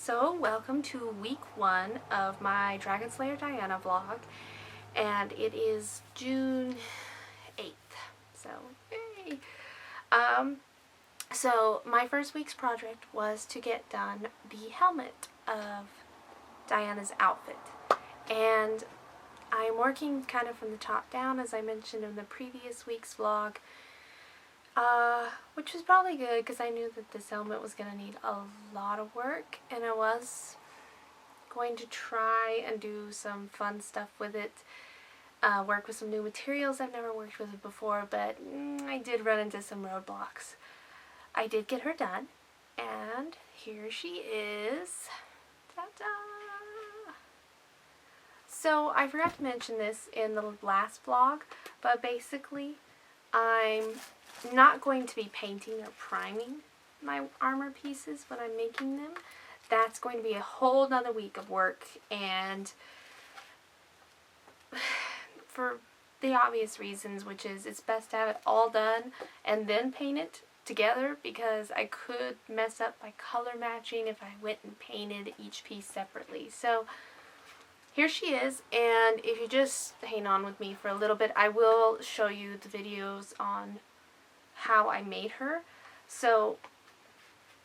So, welcome to week 1 of my Dragon Slayer Diana vlog, and it is June 8th, so yay! So my first week's project was to get done the helmet of Diana's outfit, and I'm working kind of from the top down, as I mentioned in the previous week's vlog, which was probably good because I knew that this helmet was going to need a lot of work, and I was going to try and do some fun stuff with it, work with some new materials. I've never worked with it before, but I did run into some roadblocks. I did get her done, and here she is. Ta-da! So I forgot to mention this in the last vlog, but basically I'm not going to be painting or priming my armor pieces when I'm making them. That's going to be a whole nother week of work, and for the obvious reasons, which is it's best to have it all done and then paint it together, because I could mess up my color matching if I went and painted each piece separately. So here she is, and if you just hang on with me for a little bit, I will show you the videos on how I made her. So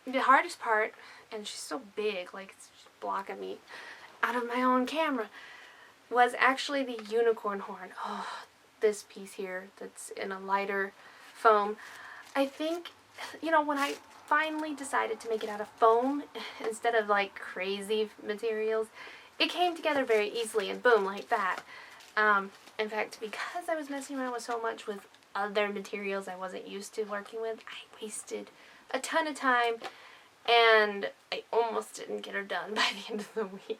the hardest part, and she's so big, like it's just blocking me out of my own camera, was actually the unicorn horn. Oh, this piece here that's in a lighter foam. I think, you know, when I finally decided to make it out of foam instead of like crazy materials, it came together very easily, and boom, like that. In fact, because I was messing around with so much with other materials I wasn't used to working with, I wasted a ton of time, and I almost didn't get her done by the end of the week.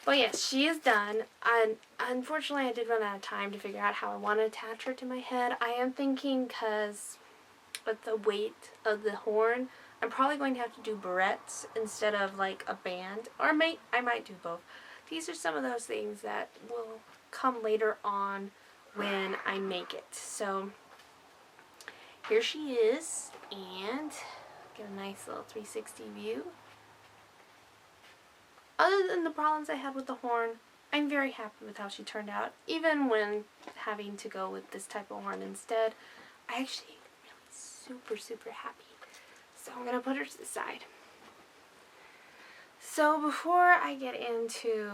But yes, she is done, and unfortunately I did run out of time to figure out how I want to attach her to my head. I am thinking, because with the weight of the horn, I'm probably going to have to do barrettes instead of like a band, or I might do both. These are some of those things that will come later on when I make it. So here she is, and get a nice little 360 view. Other than the problems I had with the horn, I'm very happy with how she turned out. Even when having to go with this type of horn instead, I actually am really super happy. So I'm going to put her to the side. So before I get into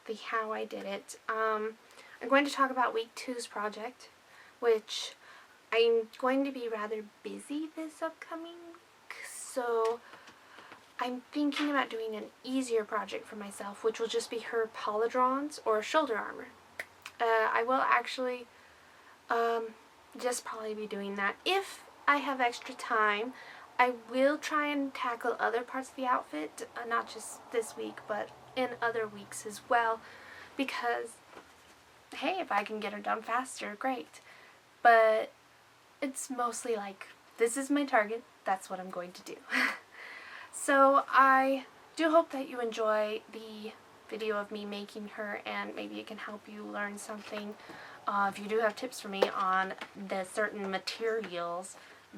the how I did it, I'm going to talk about week 2's project, which I'm going to be rather busy this upcoming week. So I'm thinking about doing an easier project for myself, which will just be her Pauladrons or shoulder armor. I will actually just probably be doing that. If I have extra time, I will try and tackle other parts of the outfit, not just this week, but in other weeks as well, because, hey, if I can get her done faster, great. But it's mostly like, this is my target, that's what I'm going to do. So I do hope that you enjoy the video of me making her, and maybe it can help you learn something. If you do have tips for me on the certain materials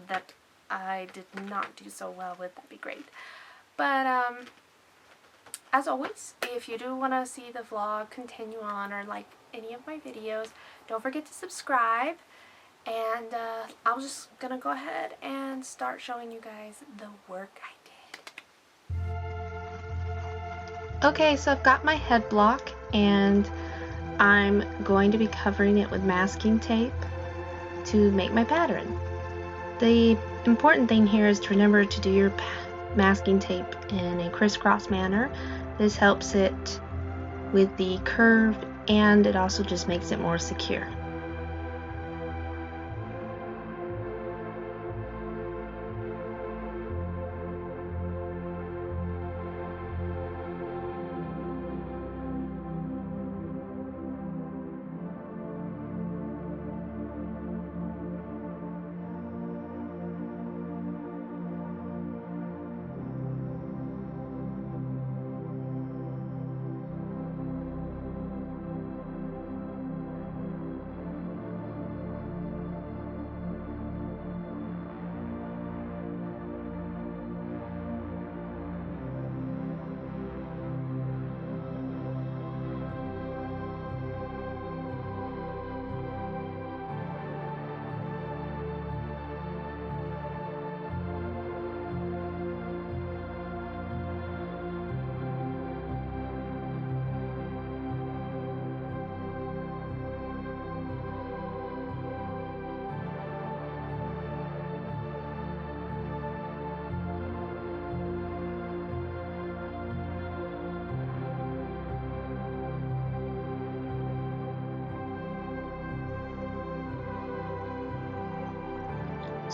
that I did not do so well with, that'd be great. But as always, if you do want to see the vlog continue on, or like any of my videos, don't forget to subscribe. And I'm just gonna go ahead and start showing you guys the work I did. Okay, so I've got my head block, and I'm going to be covering it with masking tape to make my pattern. The important thing here is to remember to do your masking tape in a crisscross manner. This helps it with the curve, and it also just makes it more secure.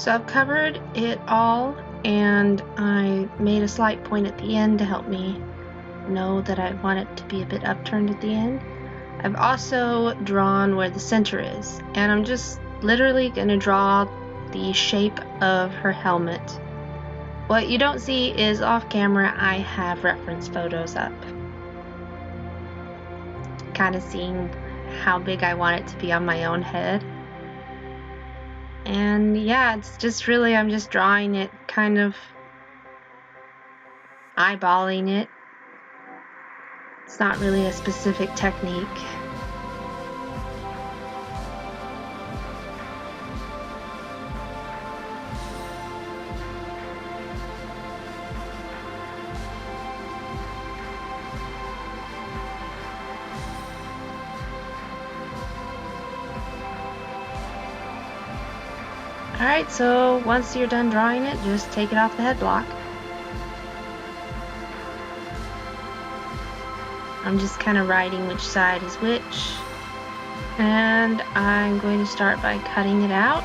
So I've covered it all, and I made a slight point at the end to help me know that I want it to be a bit upturned at the end. I've also drawn where the center is, and I'm just literally going to draw the shape of her helmet. What you don't see is off camera I have reference photos up, kind of seeing how big I want it to be on my own head. And yeah, it's just really, I'm just drawing it, kind of eyeballing it. It's not really a specific technique. Alright, so once you're done drawing it, just take it off the head block. I'm just kind of writing which side is which. And I'm going to start by cutting it out.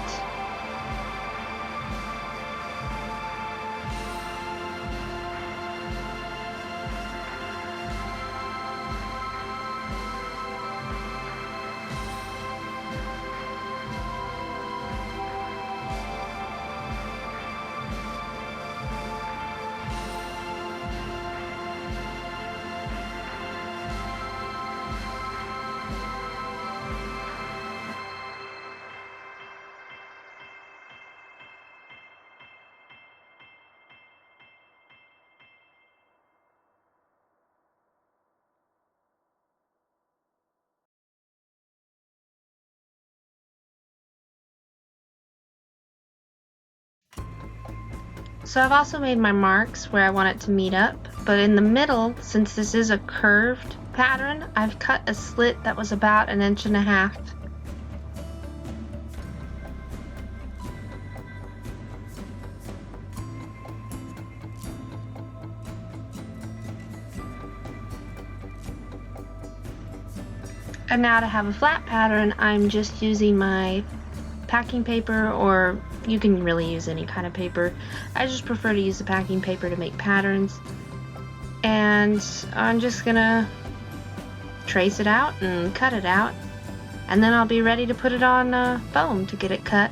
So I've also made my marks where I want it to meet up, but in the middle, since this is a curved pattern, I've cut a slit that was about 1.5 inches. And now to have a flat pattern, I'm just using my packing paper, or you can really use any kind of paper. I just prefer to use the packing paper to make patterns. And I'm just gonna trace it out and cut it out, and then I'll be ready to put it on foam to get it cut.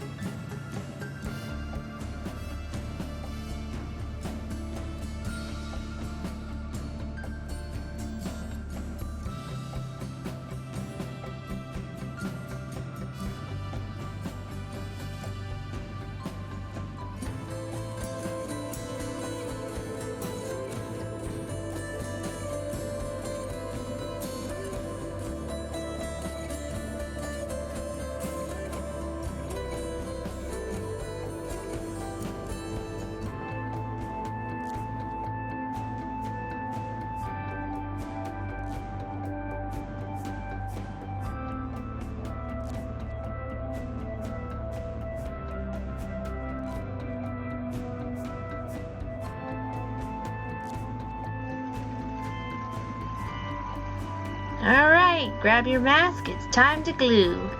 Alright, grab your mask, it's time to glue.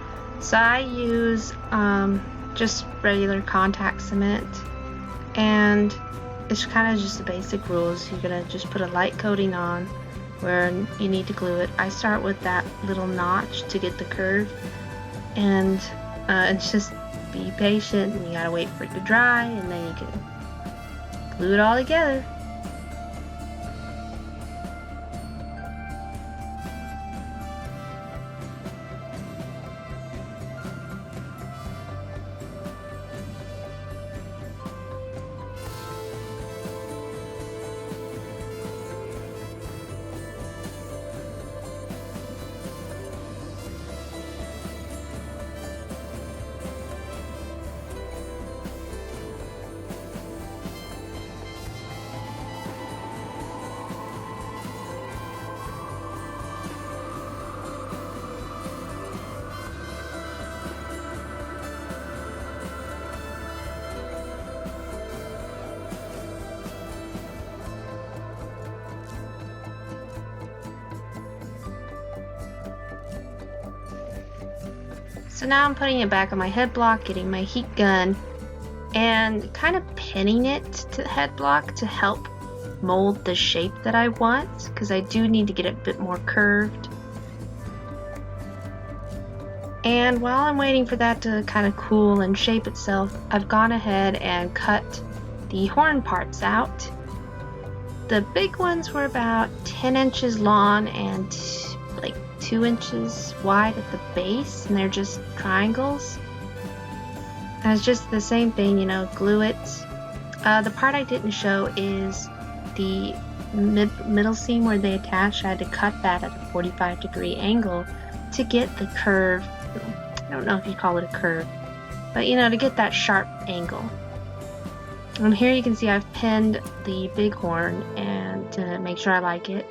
So I use just regular contact cement, and it's kind of just the basic rules. You're gonna just put a light coating on where you need to glue it. I start with that little notch to get the curve, and it's just be patient, and you gotta wait for it to dry, and then you can glue it all together. So now I'm putting it back on my head block, getting my heat gun, and kind of pinning it to the head block to help mold the shape that I want, because I do need to get it a bit more curved. And while I'm waiting for that to kind of cool and shape itself, I've gone ahead and cut the horn parts out. The big ones were about 10 inches long and like 2 inches wide at the base, and they're just triangles. And it's just the same thing, you know, glue it. The part I didn't show is the middle seam where they attach. I had to cut that at a 45-degree angle to get the curve. I don't know if you call it a curve, but you know, to get that sharp angle. And here you can see I've pinned the big horn and to make sure I like it.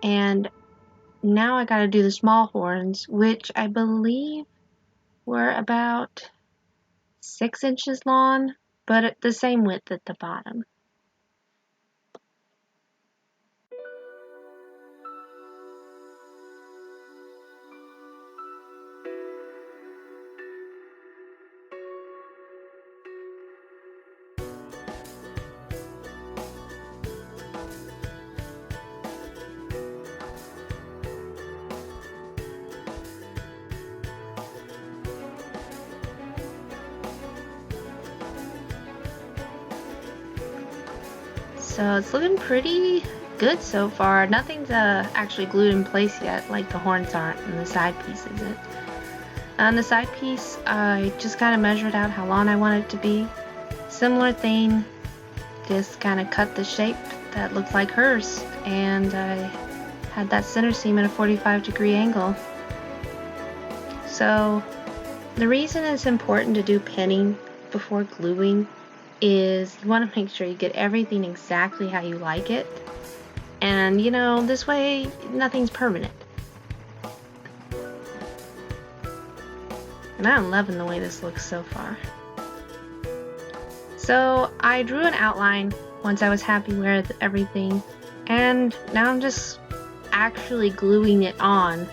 And now I gotta do the small horns, which I believe were about 6 inches long, but at the same width at the bottom. So it's looking pretty good so far. Nothing's actually glued in place yet, like the horns aren't, and the side piece isn't. On the side piece, I just kind of measured out how long I want it to be. Similar thing, just kind of cut the shape that looked like hers, and I had that center seam at a 45-degree angle. So the reason it's important to do pinning before gluing is you want to make sure you get everything exactly how you like it, and you know, this way nothing's permanent. And I'm loving the way this looks so far. So I drew an outline once I was happy with everything, and now I'm just actually gluing it on.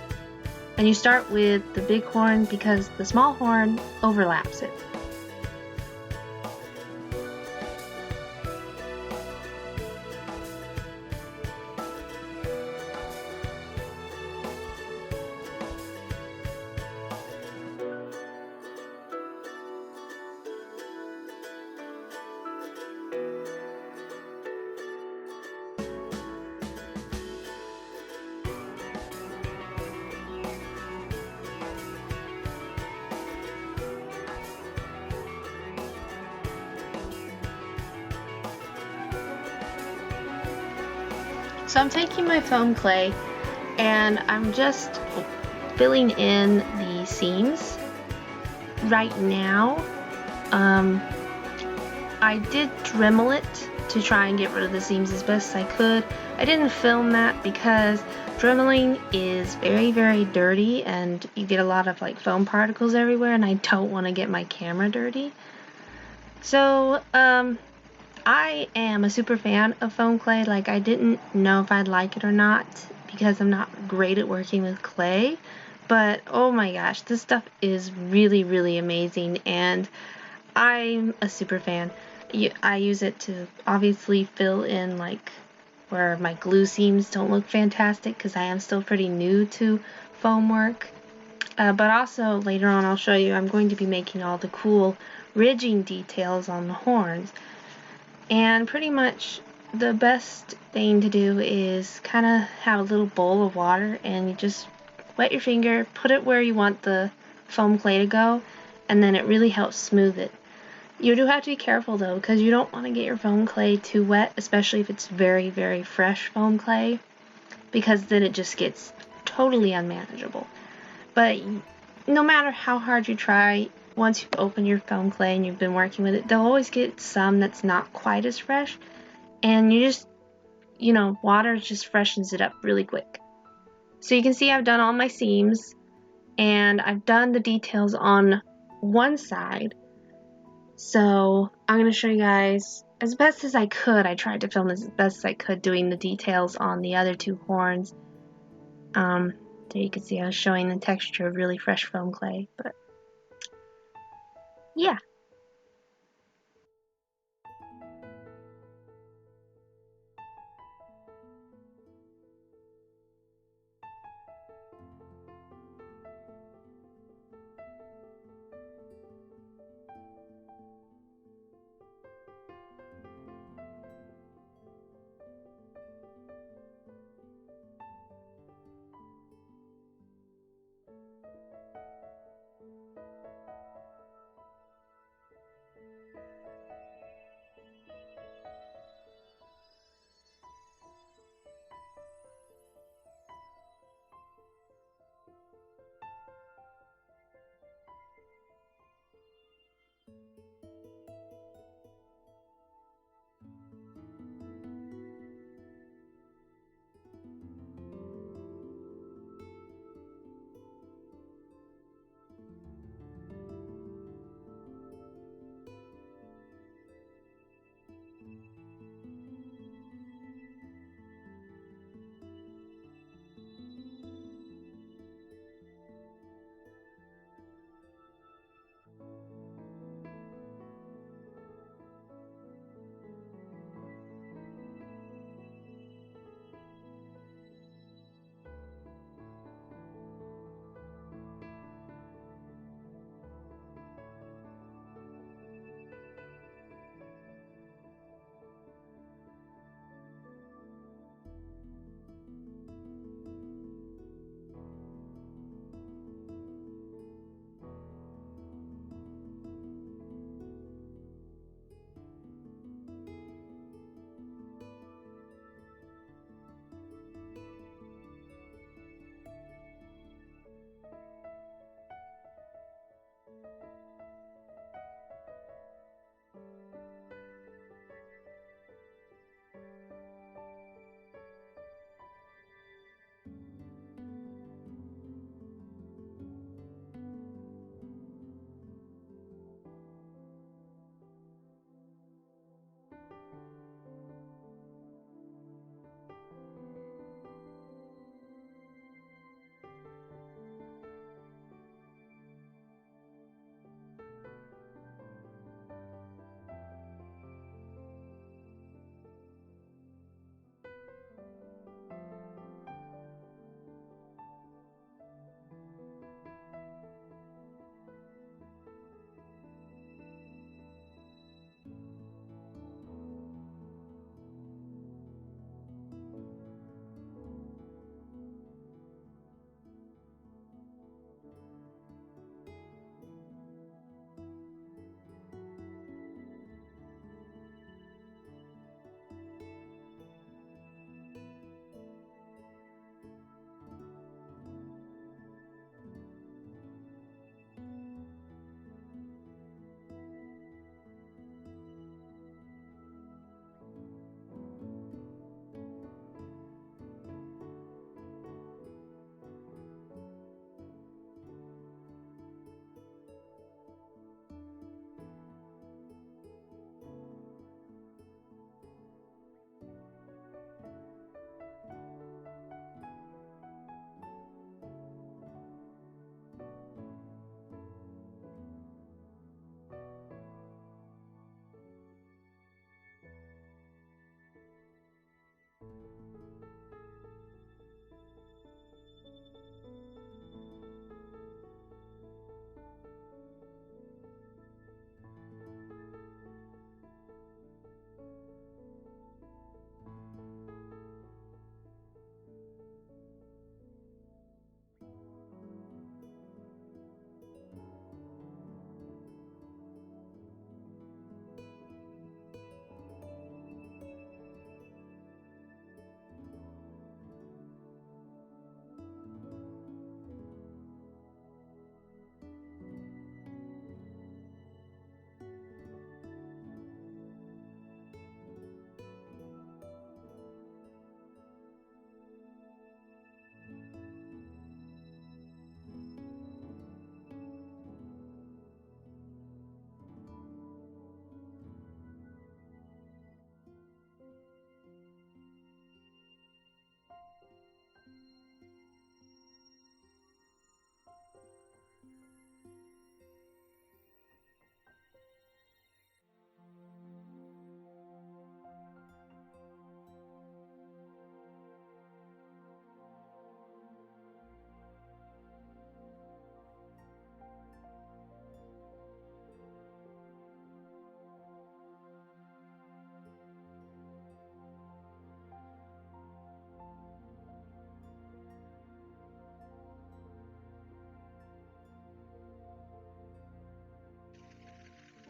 And you start with the big horn because the small horn overlaps it. So I'm taking my foam clay and I'm just filling in the seams. Right now, I did Dremel it to try and get rid of the seams as best as I could. I didn't film that because Dremeling is very, very dirty and you get a lot of like foam particles everywhere, and I don't want to get my camera dirty. So, I am a super fan of foam clay. Like, I didn't know if I'd like it or not because I'm not great at working with clay, but oh my gosh, this stuff is really, really amazing, and I'm a super fan. I use it to obviously fill in like where my glue seams don't look fantastic because I am still pretty new to foam work. But also later on I'll show you I'm going to be making all the cool ridging details on the horns. And pretty much the best thing to do is kind of have a little bowl of water and you just wet your finger, put it where you want the foam clay to go, and then it really helps smooth it. You do have to be careful though, because you don't want to get your foam clay too wet, especially if it's very, very fresh foam clay, because then it just gets totally unmanageable. But no matter how hard you try, once you've opened your foam clay and you've been working with it, they'll always get some that's not quite as fresh, and you just, you know, water just freshens it up really quick. So you can see I've done all my seams, and I've done the details on one side. So I'm going to show you guys as best as I could. I tried to film as best as I could doing the details on the other two horns. There you can see I was showing the texture of really fresh foam clay, but Yeah.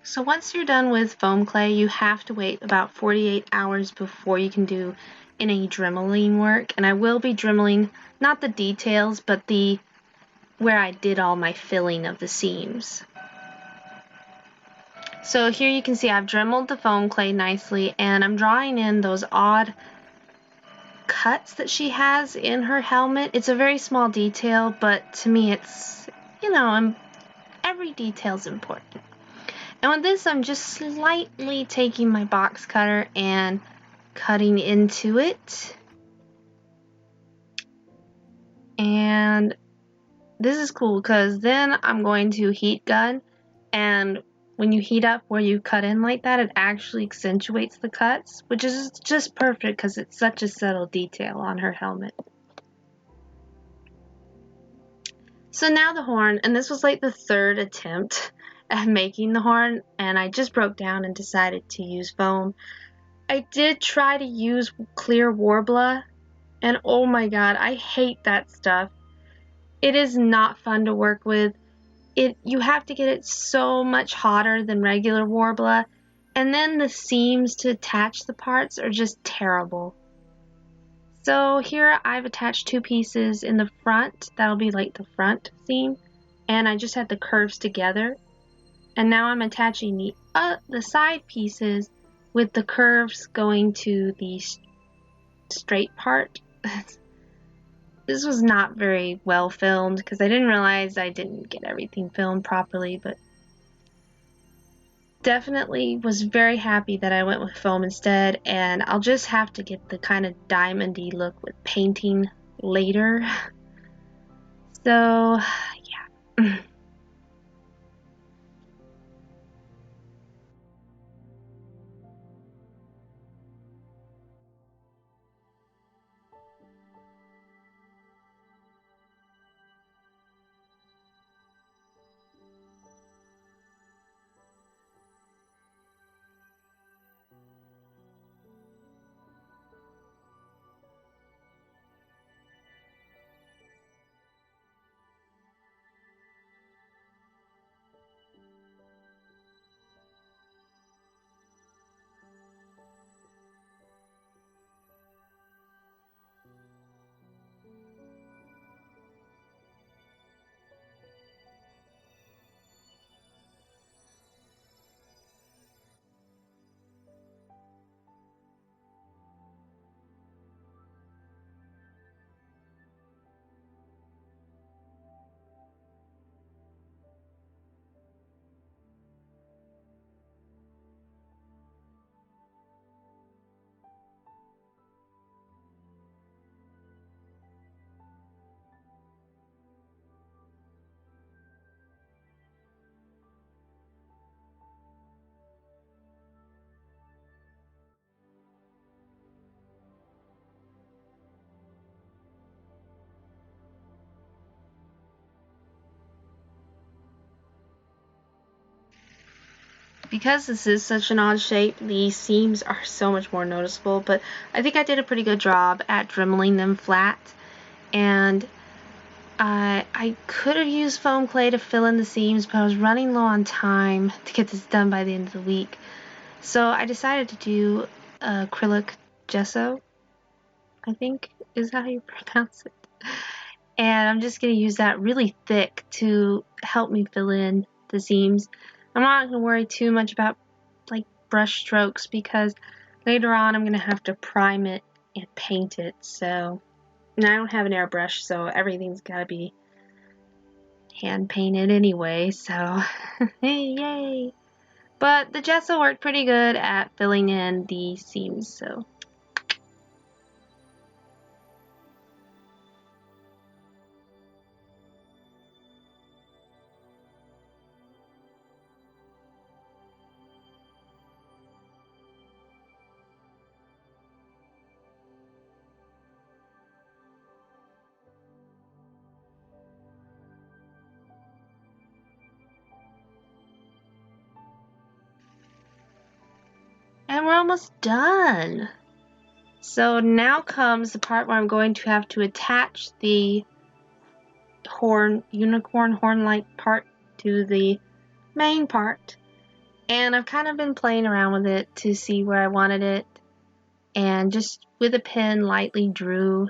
So once you're done with foam clay, you have to wait about 48 hours before you can do any dremeling work. And I will be dremeling, not the details, but where I did all my filling of the seams. So here you can see I've dremeled the foam clay nicely, and I'm drawing in those odd cuts that she has in her helmet. It's a very small detail, but to me it's, you know, every detail's important. And with this, I'm just slightly taking my box cutter and cutting into it. And this is cool because then I'm going to heat gun, and when you heat up where you cut in like that, it actually accentuates the cuts, which is just perfect because it's such a subtle detail on her helmet. So now the horn, and this was like the third attempt at making the horn, and I just broke down and decided to use foam. I did try to use clear Warbler, and oh my god, I hate that stuff. It is not fun to work with. You have to get it so much hotter than regular Warbler, and then the seams to attach the parts are just terrible. So here I've attached two pieces in the front, that'll be like the front seam, and I just had the curves together. And now I'm attaching the side pieces with the curves going to the straight part. This was not very well filmed because I didn't realize I didn't get everything filmed properly, but definitely was very happy that I went with foam instead, and I'll just have to get the kind of diamondy look with painting later. So, yeah. Because this is such an odd shape, the seams are so much more noticeable, but I think I did a pretty good job at dremeling them flat. And I could have used foam clay to fill in the seams, but I was running low on time to get this done by the end of the week. So I decided to do acrylic gesso, I think is how you pronounce it. And I'm just going to use that really thick to help me fill in the seams. I'm not going to worry too much about like brush strokes because later on I'm going to have to prime it and paint it. So, and I don't have an airbrush, so everything's got to be hand painted anyway. So, yay! But the gesso worked pretty good at filling in the seams. So. And we're almost done. So now comes the part where I'm going to have to attach the unicorn horn-like part to the main part. And I've kind of been playing around with it to see where I wanted it, and just with a pen lightly drew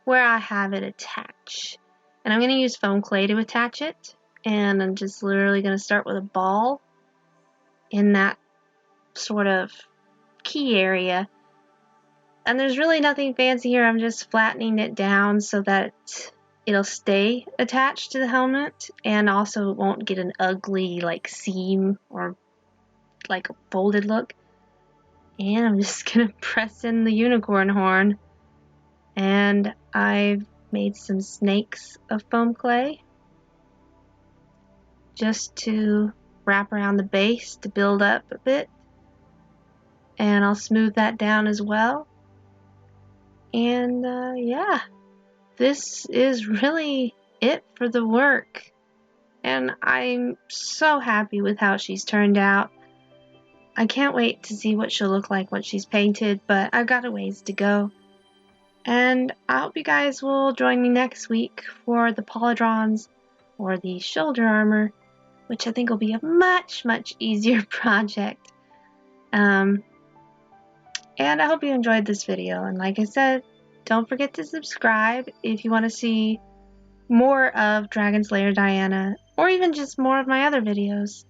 where I have it attached. And I'm going to use foam clay to attach it, and I'm just literally going to start with a ball in that sort of key area. And there's really nothing fancy here. I'm just flattening it down so that it'll stay attached to the helmet, and also it won't get an ugly like seam or like a folded look. And I'm just gonna press in the unicorn horn, and I've made some snakes of foam clay just to wrap around the base to build up a bit, and I'll smooth that down as well. And yeah, this is really it for the work, and I'm so happy with how she's turned out. I can't wait to see what she'll look like once she's painted, but I've got a ways to go. And I hope you guys will join me next week for the Pauladrons, or the shoulder armor, which I think will be a much, much easier project. And I hope you enjoyed this video. And like I said, don't forget to subscribe if you want to see more of Dragon Slayer Diana, or even just more of my other videos.